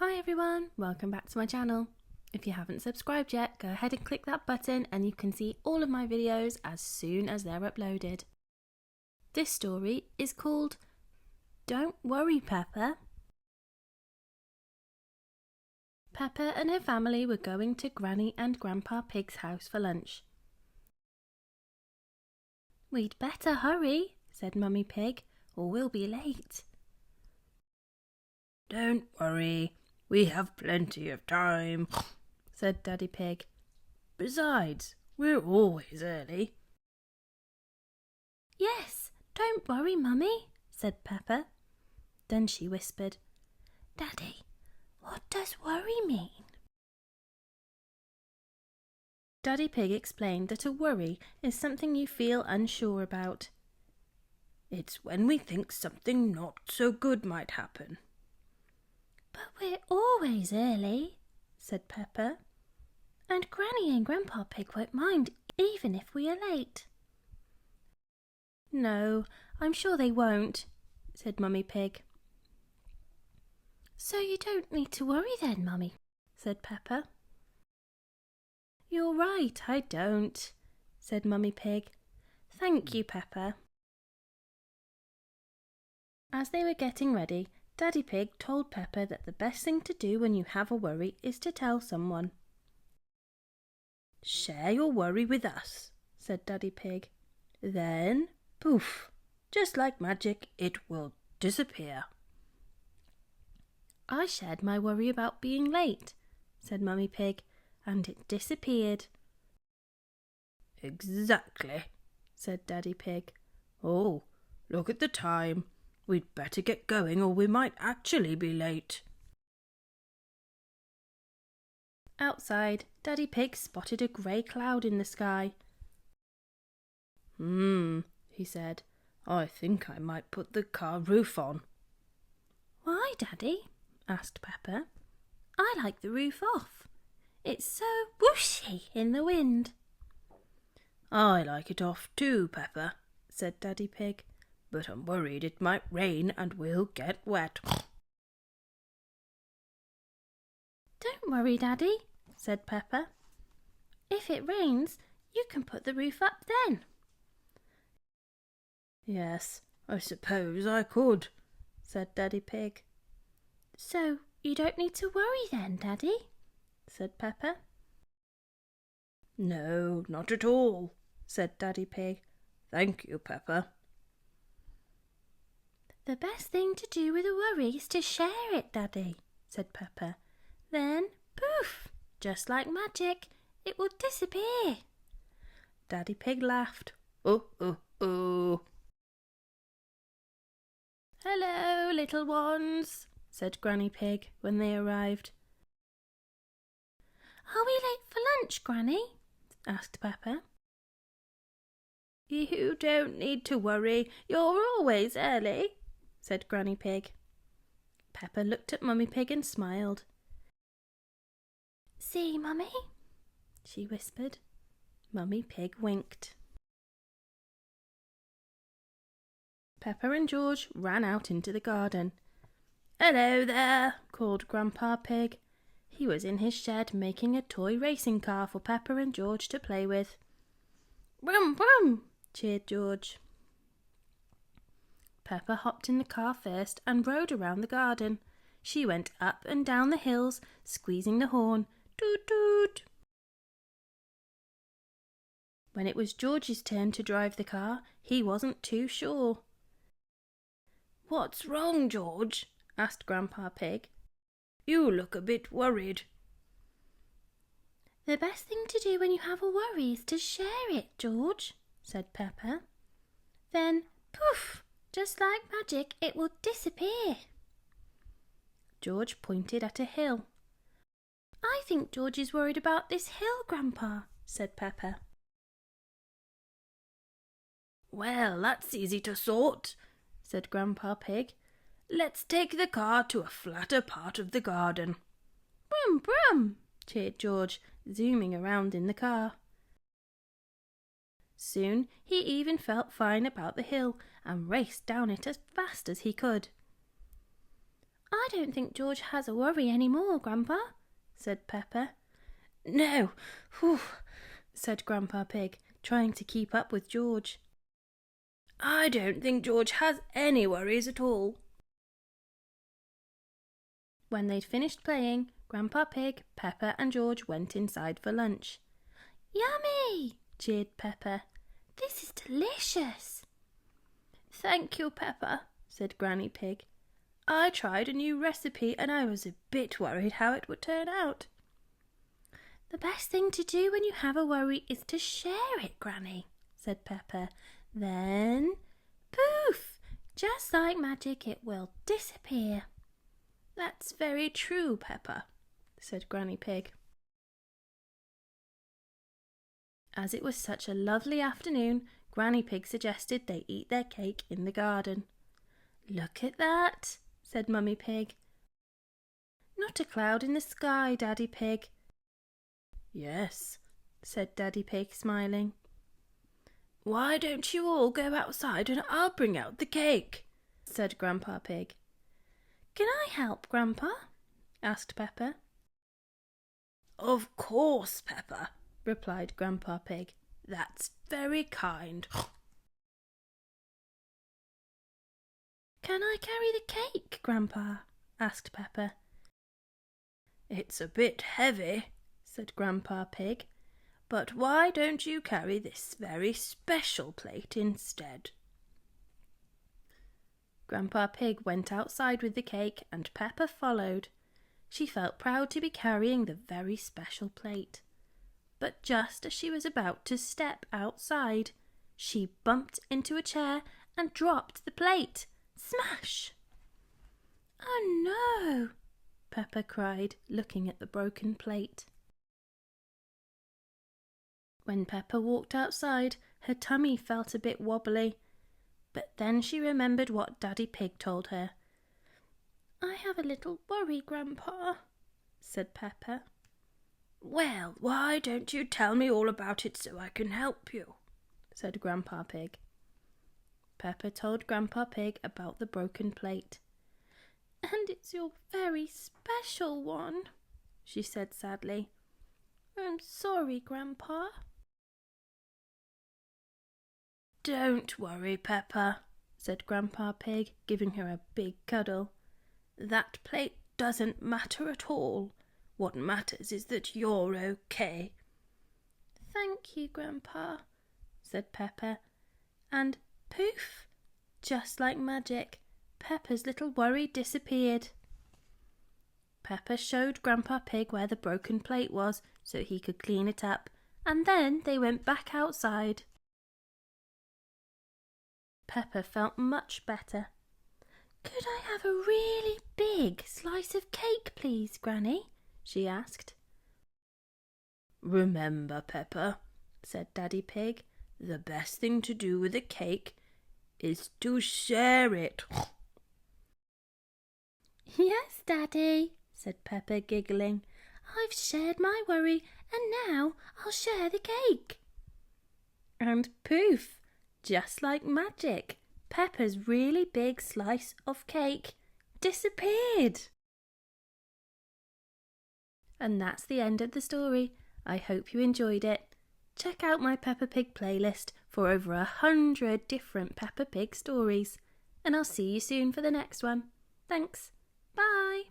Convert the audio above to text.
Hi everyone, welcome back to my channel. If you haven't subscribed yet, go ahead and click that button and you can see all of my videos as soon as they're uploaded. This story is called Don't Worry Peppa. Peppa and her family were going to Granny and Grandpa Pig's house for lunch. "We'd better hurry," said Mummy Pig, "or we'll be late." "Don't worry, we have plenty of time," said Daddy Pig. "Besides, we're always early." "Yes, don't worry, Mummy," said Peppa. Then she whispered, "Daddy, what does worry mean?" Daddy Pig explained that a worry is something you feel unsure about. "It's when we think something not so good might happen." "But we're always early," said Peppa, "and Granny and Grandpa Pig won't mind even if we are late." "No, I'm sure they won't," said Mummy Pig. "So you don't need to worry then, Mummy," said Peppa. "You're right, I don't," said Mummy Pig. "Thank you, Peppa." As they were getting ready, Daddy Pig told Peppa that the best thing to do when you have a worry is to tell someone. "Share your worry with us," said Daddy Pig. "Then, poof, just like magic, it will disappear." "I shared my worry about being late," said Mummy Pig, "and it disappeared." "Exactly," said Daddy Pig. "Oh, look at the time. We'd better get going or we might actually be late." Outside, Daddy Pig spotted a grey cloud in the sky. He said, "I think I might put the car roof on." "Why, Daddy?" asked Peppa. "I like the roof off. It's so whooshy in the wind." "I like it off too, Peppa," said Daddy Pig, "but I'm worried it might rain and we'll get wet." "Don't worry, Daddy," said Peppa. "If it rains, you can put the roof up then." "Yes, I suppose I could," said Daddy Pig. "So you don't need to worry then, Daddy," said Peppa. "No, not at all," said Daddy Pig. "Thank you, Peppa." "The best thing to do with a worry is to share it, Daddy," said Peppa. "Then, poof, just like magic, it will disappear." Daddy Pig laughed. "Oh, oh, oh." "Hello, little ones," said Granny Pig when they arrived. "Are we late for lunch, Granny?" asked Peppa. "You don't need to worry. You're always early," said Granny Pig. Peppa looked at Mummy Pig and smiled. "See, Mummy?" she whispered. Mummy Pig winked. Peppa and George ran out into the garden. "Hello there," called Grandpa Pig. He was in his shed making a toy racing car for Peppa and George to play with. "Brum, brum," cheered George. Peppa hopped in the car first and rode around the garden. She went up and down the hills, squeezing the horn. Toot toot. When it was George's turn to drive the car, he wasn't too sure. "What's wrong, George?" asked Grandpa Pig. "You look a bit worried." "The best thing to do when you have a worry is to share it, George," said Peppa. "Then, poof, just like magic, it will disappear." George pointed at a hill. "I think George is worried about this hill, Grandpa," said Peppa. "Well, that's easy to sort," said Grandpa Pig. "Let's take the car to a flatter part of the garden." "Brum, brum," cheered George, zooming around in the car. Soon he even felt fine about the hill and raced down it as fast as he could. I don't think George has a worry any more, Grandpa, said Peppa. No, whew, said Grandpa Pig, trying to keep up with George. I don't think George has any worries at all. When they'd finished playing, Grandpa Pig, Peppa and George went inside for lunch. Yummy! Cheered Peppa. This is delicious. Thank you, Peppa, said Granny Pig. I tried a new recipe and I was a bit worried how it would turn out. The best thing to do when you have a worry is to share it, Granny, said Peppa. Then, poof! Just like magic, it will disappear. That's very true, Peppa, said Granny Pig. As it was such a lovely afternoon, Granny Pig suggested they eat their cake in the garden. Look at that, said Mummy Pig. Not a cloud in the sky, Daddy Pig. Yes, said Daddy Pig, smiling. Why don't you all go outside and I'll bring out the cake, said Grandpa Pig. Can I help, Grandpa? asked Peppa. Of course, Peppa, replied Grandpa Pig. That's very kind. Can I carry the cake, Grandpa? asked Peppa. It's a bit heavy, said Grandpa Pig, but why don't you carry this very special plate instead? Grandpa Pig went outside with the cake and Peppa followed. She felt proud to be carrying the very special plate. But just as she was about to step outside, she bumped into a chair and dropped the plate. Smash! Oh no! Peppa cried, looking at the broken plate. When Peppa walked outside, her tummy felt a bit wobbly. But then she remembered what Daddy Pig told her. I have a little worry, Grandpa, said Peppa. Well, why don't you tell me all about it so I can help you, said Grandpa Pig. Peppa told Grandpa Pig about the broken plate. And it's your very special one, she said sadly. I'm sorry, Grandpa. Don't worry, Peppa, said Grandpa Pig, giving her a big cuddle. That plate doesn't matter at all. What matters is that you're okay. Thank you, Grandpa, said Peppa. And poof! Just like magic, Peppa's little worry disappeared. Peppa showed Grandpa Pig where the broken plate was so he could clean it up, and then they went back outside. Peppa felt much better. Could I have a really big slice of cake, please, Granny? She asked. Remember, Peppa, said Daddy Pig, the best thing to do with a cake is to share it. Yes, Daddy, said Peppa, giggling. I've shared my worry, and now I'll share the cake. And poof! Just like magic, Peppa's really big slice of cake disappeared. And that's the end of the story. I hope you enjoyed it. Check out my Peppa Pig playlist for over 100 different Peppa Pig stories. And I'll see you soon for the next one. Thanks. Bye.